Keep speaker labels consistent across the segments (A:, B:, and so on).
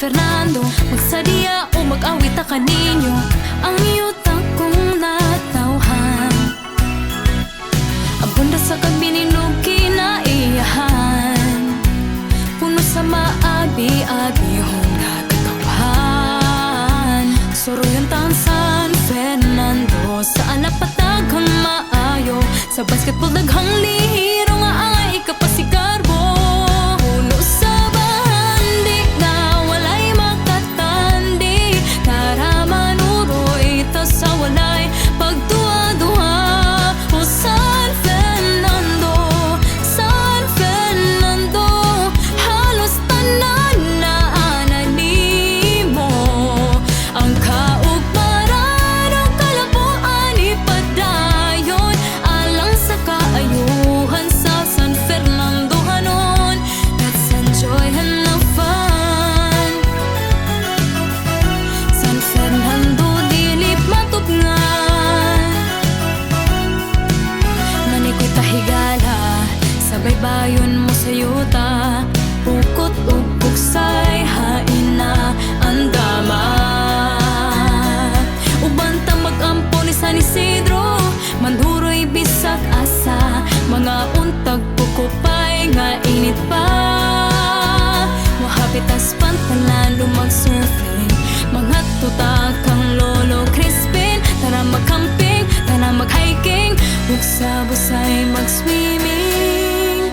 A: Fernando. Magsadya o mag-awit ta kaninyo, ang yuta kong natawhan. Abunda sa kabininog kinaiyahan, puno sa maabi-abihon nga katawhan. Soroyan taon San Fernando, sa alapataghang maayo, sa basketball daghang lihiro nga ang ikapasigarbo. Puno sa bahandi na walay makatandi, tara manuroy ta sa walay pagduwa-duwa. O San Fernando, San Fernando, halos tanan na ananimo. Ang kaugmaran o kalabuan ipadayon, alang sa kaayuhan sa San Fernando hanon. Let's enjoy and have fun. San Fernando dilip matupngan, manikoy tahigala sa baybayon mo sa yuta. Ukot ug buksay hain na andaman, uban ta mag-ampo ni San Isidro, manduroy bisag asa, mga untag pukupay nga init pa. Mohapitas pantalan lumag-surfing, mga tuta kang Lolo Crispin. Tara mag-camping, tara mag-hiking, ug sa busay mag-swimming.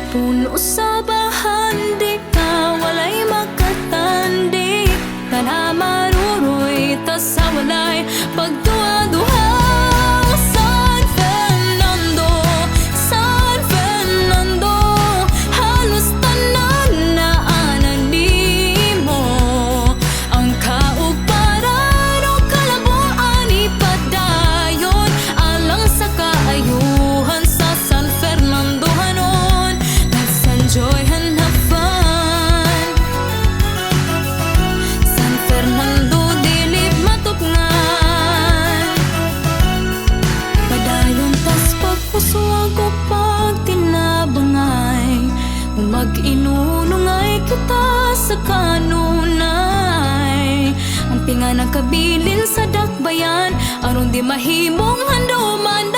A: Puno sa bahandi na walay makatandi, tara maruroy ta sa walay pagduwa-duha. San Fernando, San Fernando, halos tanan na ananimo. Ang kaugmaran o kalabuan ipadayon, alang sa kaayuhan sa San Fernando hanon. Let's enjoy and have fun. San Fernando dilip matupngan, padayon tas pagpusuag o pagtinabangay, mag-inunungay kita sa kanunay. Ang pinga ng kabilin sa dakbayan, aron di mahimong handuman